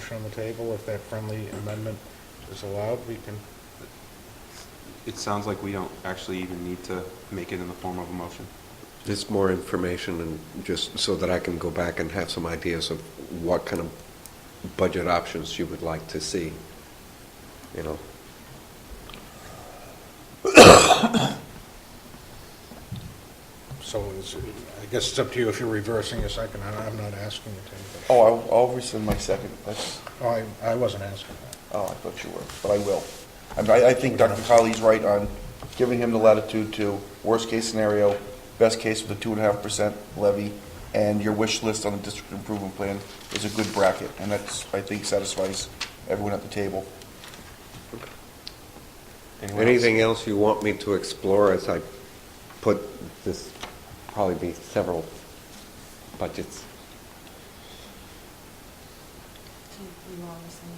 motion on the table. If that friendly amendment is allowed, we can. It sounds like we don't actually even need to make it in the form of a motion. Just more information, and just so that I can go back and have some ideas of what kind of budget options you would like to see, you know. So I guess it's up to you if you're reversing a second. I'm not asking you to. Oh, I'll rescind my second. Oh, I wasn't asking that. Oh, I thought you were, but I will. I think Dr. Colley's right on giving him the latitude to worst case scenario, best case with a 2.5% levy, and your wish list on the district improvement plan is a good bracket, and that's, I think, satisfies everyone at the table. Anyone Anything else you want me to explore as I put this, probably be several budgets? You all were saying.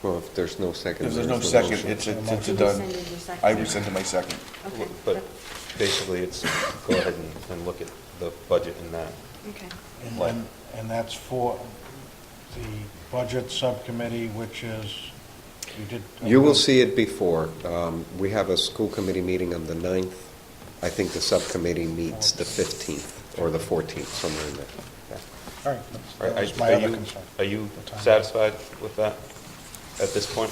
Well, if there's no second. If there's no motion. second, it's a You done. rescinded your second. I rescinded my second. Okay. But basically, it's go ahead and look at the budget in that. Okay. And that's for the budget subcommittee, which is, you did. You will see it before. We have a school committee meeting on the 9th. I think the subcommittee meets the 15th or the 14th, somewhere in there. All right, All right, that's my other concern. Are you The time. satisfied with that at this point?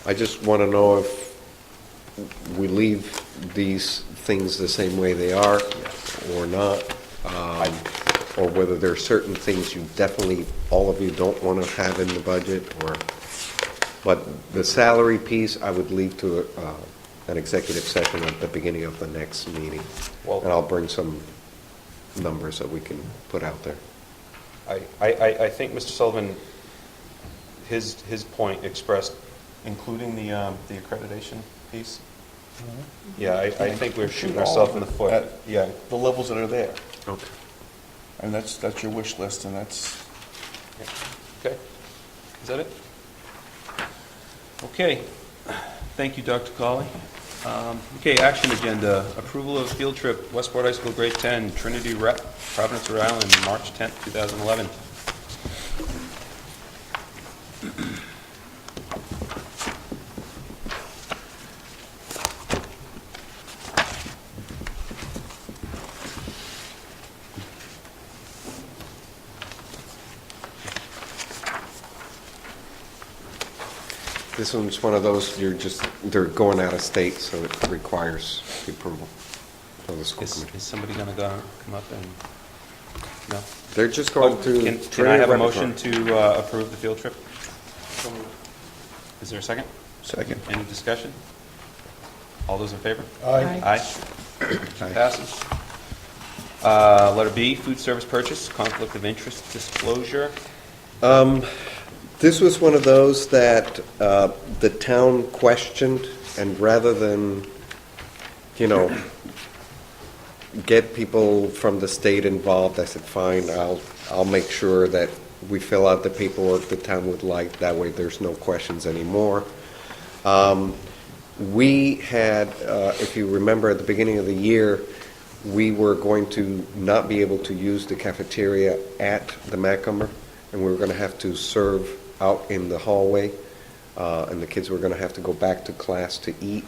I just want to know if we leave these things the same way they are or not, or whether there are certain things you definitely, all of you don't want to have in the budget, or, but the salary piece, I would leave to an executive session at the beginning of the next meeting. Well- And I'll bring some numbers that we can put out there. I think Mr. Sullivan, his point expressed, including the accreditation piece. Yeah, I think we're shooting ourselves in the foot. At Yeah. the levels that are there. Okay. And that's your wish list, and that's, Okay. Is that it? Okay. Thank you, Dr. Colley. Okay, action agenda. Approval of field trip, Westport High School, grade 10, Trinity Rep, Providence, Rhode Island, March 10th, 2011. This one's one of those, they're going out of state, so it requires the approval of the school committee. Is somebody going to come up and, no? They're just going to. Can I Trinity have a Repertoire. motion to approve the field trip? Is there a second? second. Any discussion? All those in favor? Aye. Aye. Aye. Passes. Letter B, food service purchase, conflict of interest disclosure. This was one of those that the town questioned, and rather than, get people from the state involved, I said, fine, I'll make sure that we fill out the paperwork the town would like. That way there's no questions anymore. We had, if you remember at the beginning of the year, we were going to not be able to use the cafeteria at the Macomber, and we were going to have to serve out in the hallway, and the kids were going to have to go back to class to eat.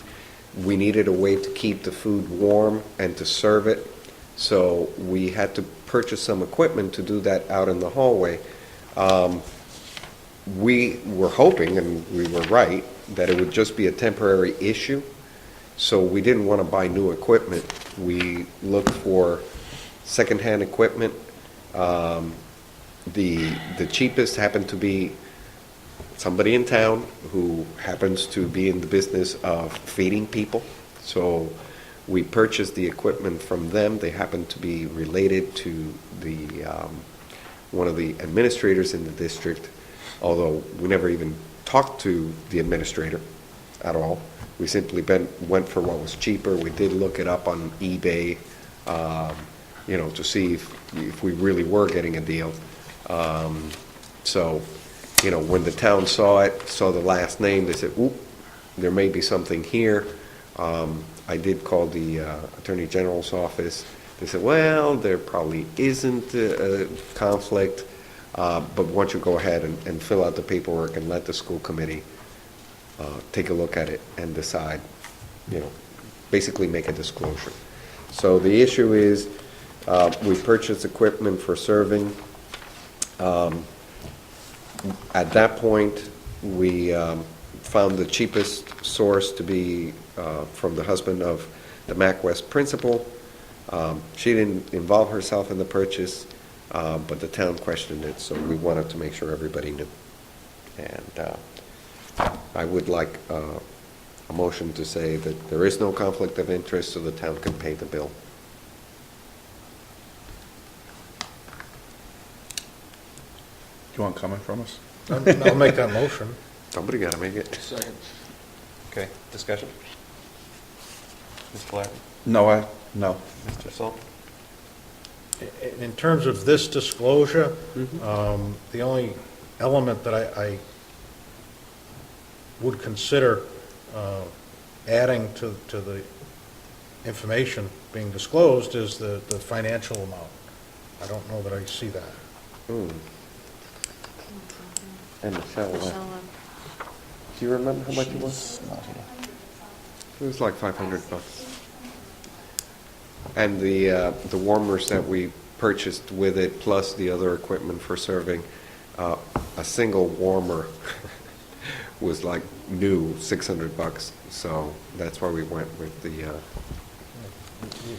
We needed a way to keep the food warm and to serve it, so we had to purchase some equipment to do that out in the hallway. We were hoping, and we were right, that it would just be a temporary issue, so we didn't want to buy new equipment. We looked for secondhand equipment. The cheapest happened to be somebody in town who happens to be in the business of feeding people. So we purchased the equipment from them. They happen to be related to the one of the administrators in the district, although we never even talked to the administrator at all. We simply went for what was cheaper. We did look it up on eBay, to see if we really were getting a deal. So, when the town saw it, saw the last name, they said, oop, there may be something here. I did call the Attorney General's office. They said, well, there probably isn't a conflict. But once you go ahead and fill out the paperwork and let the school committee take a look at it and decide, basically make a disclosure. So the issue is, we purchased equipment for serving. At that point, we found the cheapest source to be from the husband of the MacWest principal. She didn't involve herself in the purchase, but the town questioned it, so we wanted to make sure everybody knew. And I would like a motion to say that there is no conflict of interest, so the town can pay the bill. Do you want comment from us? I'll make that motion. Somebody got to make it. Okay, discussion? Mr. Larry? No. Mr. Sullivan? In terms of this disclosure, the only element that I would consider adding to the information being disclosed is the financial amount. I don't know that I see that. And Michelle, Michelle, do you remember how much it was? She's not here. It was like $500. And the warmers that we purchased with it, plus the other equipment for serving, a single warmer was like new, $600. So that's why we went with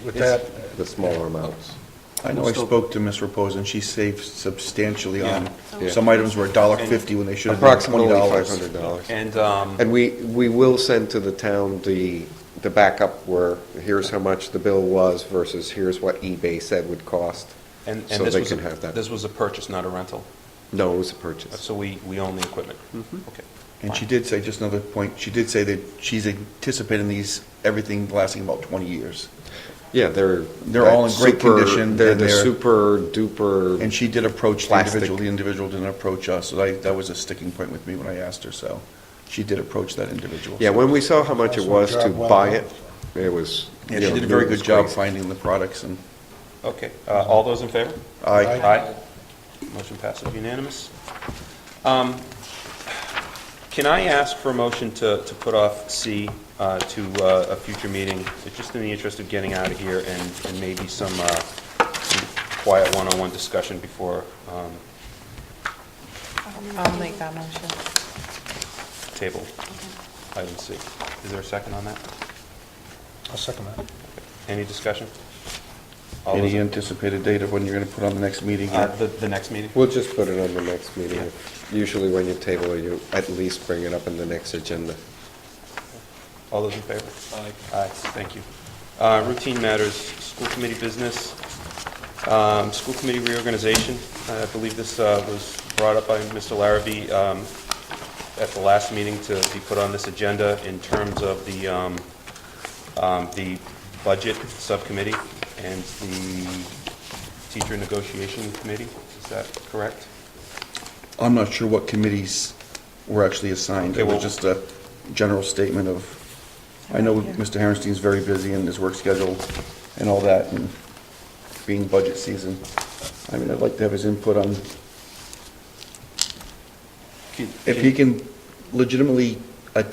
With that, the smaller amounts. I know I spoke to Ms. Reposa, and she saved substantially on, Yeah. some items were $1.50 when they should have been Approximately $20. $500. And, We will send to the town the backup where here's how much the bill was versus here's what eBay said would cost. and So this they was, can have that. this was a purchase, not a rental? No, it was a purchase. So we own the equipment? Okay. And she did say, just another point, she did say that she's anticipating everything lasting about 20 years. Yeah, they're all in great condition, They're and the they're- super duper. And she did approach the Plastic. individual. The individual didn't approach us, so that was a sticking point with me when I asked her, so she did approach that individual. Yeah, when we saw how much it was to Job well buy done. it, it was. Yeah, you she know, did a very it was good job crazy. finding the products, and Okay, all those in favor? I, Aye. Motion passes unanimous. Can I ask for a motion to put off C to a future meeting, just in the interest of getting out of here and maybe some quiet one-on-one discussion before I'll make that motion. table item C. Is there a second on that? I'll second that. Any discussion? All those any in- anticipated date of when you're going to put on the next meeting? The next meeting? We'll just put it on the next meeting. Yeah. Usually when you table it, you at least bring it up in the next agenda. All those in favor? Aye, thank you. Routine matters, school committee business, school committee reorganization. I believe this was brought up by Mr. Larrabee at the last meeting to be put on this agenda in terms of the budget subcommittee and the teacher negotiation committee. Is that correct? I'm not sure what committees were actually assigned. Okay, It was well- just a general statement of, I know Mr. Herrenstein's very busy in his work schedule and all that, and being budget season. I mean, I'd like to have his input on, if he can legitimately